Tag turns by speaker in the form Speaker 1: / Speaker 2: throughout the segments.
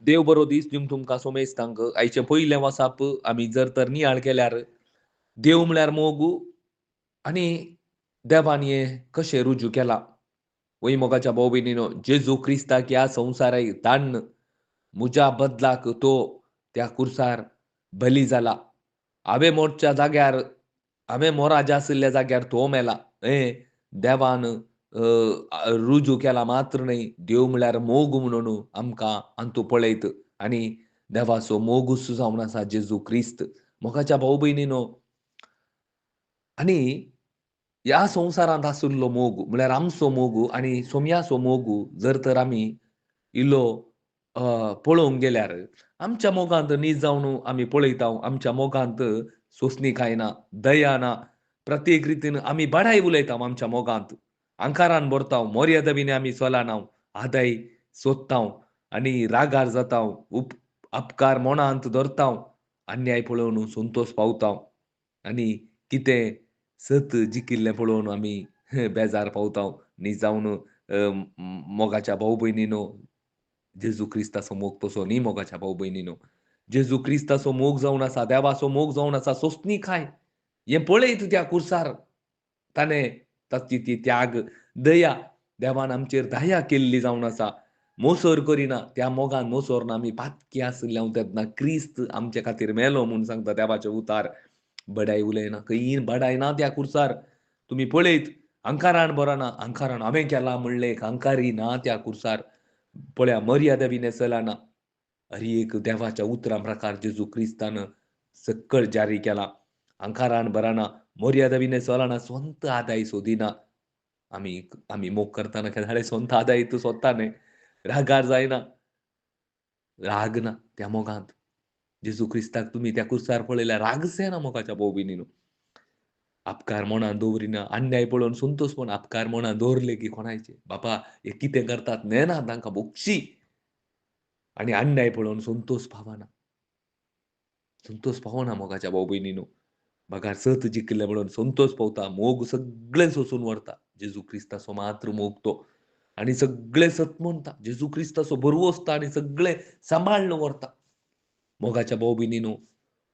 Speaker 1: देव बरो दीस दिवंक तुमकां सोमेस्तांक आयचे पयले वसाप आमी जर तर नियाळ केल्यार देव म्हळ्यार मोग आनी देवान हें कशें रुजू केलां. वय मोगाच्या भाव भयणीनो, जेजू क्रिस्ताक ह्या संवसाराक धाडन म्हज्या बदलाक तो त्या क्रुसार बली जाला. हांवें मोडच्या जाग्यार हांवें मोराजा आशिल्ल्या जाग्यार तो मेला. हें देवान रुजू केला मात्र न्हय, देव म्हळ्यार मोग म्हणून आमकां हातूंत पळयत आनी देवाचो मोगूच जावन आसा जेजू क्रिस्त. मोगाच्या भाव भयणीनो आनी ह्या संवसारांत आशिल्लो मोग म्हळ्यार आमचो मोग आनी सोमयाचो मोग जर तर आमी इल्लो पळोवंक गेल्यार आमच्या मोगांत न्हीद जावन आमी पळयता आमच्या मोगांत सोंसणीकाय ना, दया ना. प्रत्येक रितीन आमी बडाय उलयता आमच्या मोगांत. आंकारान भरता, मर्यादीन आमी चलना, आदाय सोदता आनी रागार जाता, अपकार मनांत धरता, अन्याय पळोवन संतोश पावता आनी कितें सत जिकिल्लें पळोवन आमी बेजार पावता. न्हीद जावन मोगाच्या भाव भयणीनो, जेजू क्रिस्ताचो मोग तसो न्ही मोगाच्या भाव भयणीनो. जेजू क्रिस्ताचो मोग जावन आसा, देवाचो मोग जावन आसा सोंसणीकाय. हें पळयत त्या क्रुसार ताणें ताची ती त्याग, दया देवान आमचेर दया केल्ली जावन आसा. मोसोर करिना, त्या मोगान मोसोर ना. आमी पातकी आशिल्ले तेन्ना क्रिस्त आमचे खातीर मेलो म्हूण सांगता देवाचे उतार. बडाय उलयना, खंयी बडाय ना त्या क्रुसार. तुमी पळयत आंकारान बरना, आंकारान हांवें केलां म्हणलें एक आंकारी ना त्या क्रुसार. पळया मर्यादा बी चलना. हर एक देवाच्या उतरां प्रकार जेजू क्रिस्तान सकयल जारी केला. आंकारान बरना, मर्यादा बी चलना, स्ವಂತ आदाय सोदिना. आमी आमी मोग करतना केन्ना स्ವಂತ आदाय सोदता न्हय. रागार जायना. राग ना त्या मोगांत. जेजू क्रिस्ताक तुमी त्या क्रुसार पळयल्यार रागच येना मोगाच्या भाव भयणीनो. आपकार मनांत दवरिना, अन्याय पळोवन संतोश पूण आपकार मनांत दवरले की कोणायचे बाबा हे कितें करतात नेनात तांकां बोगशी आनी अन्याय पळोवन संतोष पावना. संतोष पावना मोगाच्या भाव भयणीनो. माघार सत जिखले म्हणून संतोष पावता. मोग सगळें सोंसून व्हरता. जेजू क्रिस्ताचो मात्र मोग तो. आनी सगळें सत म्हणटा. जेजू क्रिस्ताचो बरवो आसता आनी सगळें सांबाळून व्हरता. मोगाच्या भाव भयणीनो,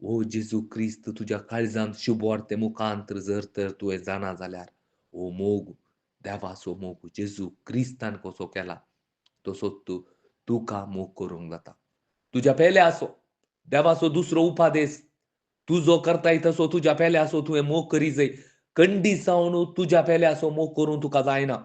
Speaker 1: ओ जेजू क्रिस्त तुज्या काळजांत शुभ वार्ते मुखांतर जर तर तुवें जाणा जाल्यार हो मोग, देवाचो मोग जेजू क्रिस्तान कसो केला तसोच तुका मोग करूंक जाता. तुज्या पेले आसो, देवाचो दुसरो उपादेश तूं जो करताय तसो तुज्या पेले आसो तुवें मोग करी जय. खंडीत जावन तुज्या पेले आसो मोग करूंक तुका जायना.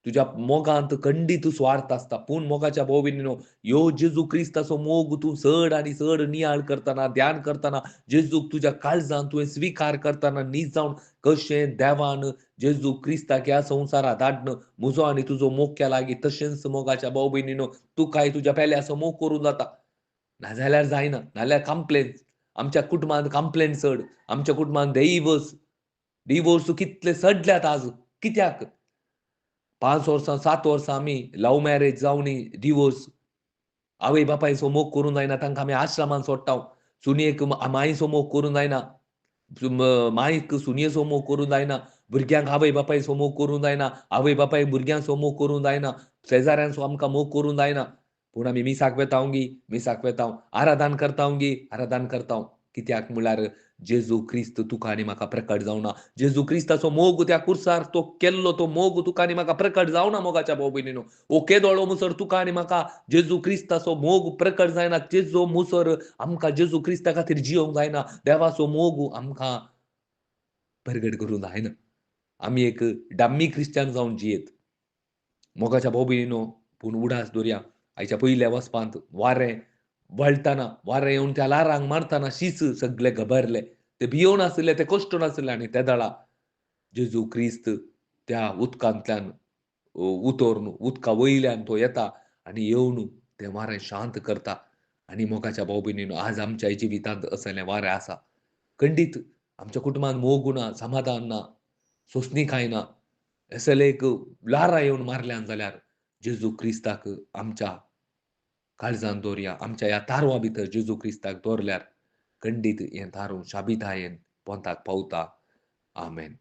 Speaker 1: तुज्या मोगांत खंडीत स्वार्थ आसता. पूण मोगाच्या भाव भयणीनो, ह्यो जेजू क्रिस्ताचो मोग तूं चड आनी चड नियाळ करतना, ध्यान करतना, जेजूक तुज्या काळजांत तुवें स्विकार करतना न्हीद जावन कशें देवान जेजू क्रिस्ताक ह्या संवसारांत धाडन म्हजो आनी तुजो मोग केला गी तशेंच मोगाच्या भाव भयणीनो तुकाय तुज्या पेल्याचो मोग करूं जाता. नाजाल्यार जायना. नाल्यार कंप्लेन्स. आमच्या कुटुंबांत कंप्लेन चड. आमच्या कुटुंबांत डिवोर्स कितले चडल्यात आज. कित्याक? 5 वर्सां, 7 वर्सां आमी लव्ह मॅरेज जावनी डिवोर्स. आवय बापायचो मोग करूं जायना तांकां आमी आश्रमांत सोडटा. सुनयेक मायेचो मोग करूं जायना. मांयक सुनयेचो मोग करूं जायना. भुरग्यांक आवय बापायचो मोग करूं जायना. आवय बापायक भुरग्यांचो मोग करूं जायना. शेजाऱ्यांचो आमकां मोग करूं जायना. पूण आमी मिसाक वेताव गी, मिसाक वेताव. आराधन करताव गी, आराधन करताव. कित्याक म्हळ्यार जेजू क्रिस्त तुका आनी म्हाका प्रकट जावना. जेजू क्रिस्ताचो मोग त्या क्रुसार तो केल्लो तो मोग तुका आनी म्हाका प्रकट जावना मोगाच्या भाव भयणीनो. ओके दोळो मुसर तुका आनी म्हाका जेजू क्रिस्ताचो मोग प्रकट जायना. तेजो मुसर आमकां जेजू क्रिस्ता खातीर जियोंक जायना. देवाचो मोग आमकां प्रगट करूंक जायना. आमी एक डाम्मी क्रिश्चन जावन जियेत. मोगाच्या भाव भयणीनो, पूण उडास दवरया. आयच्या पयल्या वसपांत वारें वळटाना, वारें येवन त्या लारांक मारतना शींच सगळे घबरले. ते भियोनासले, ते कश्टनासले आनी ते दळा जेजू क्रिस्त त्या उदकांतल्यान उतोरून उदका वयल्यान तो येता आनी येवन तें वारें शांत करता. आनी मोगाच्या भाव भयणीनो, आज आमच्याय जिवितांत असलें वारें आसा. खंडीत आमच्या कुटुंबांत मोग ना, समाधान ना, सोंसणीकाय ना. असले एक लारां येवन मारल्यान जाल्यार जेजू क्रिस्ताक आमच्या काळजांत दवरया. आमच्या ह्या तारवा भितर जेजू क्रिस्ताक दवरल्यार खंडीत हें तारून शाबितायेन पोंताक पावता. आमेन.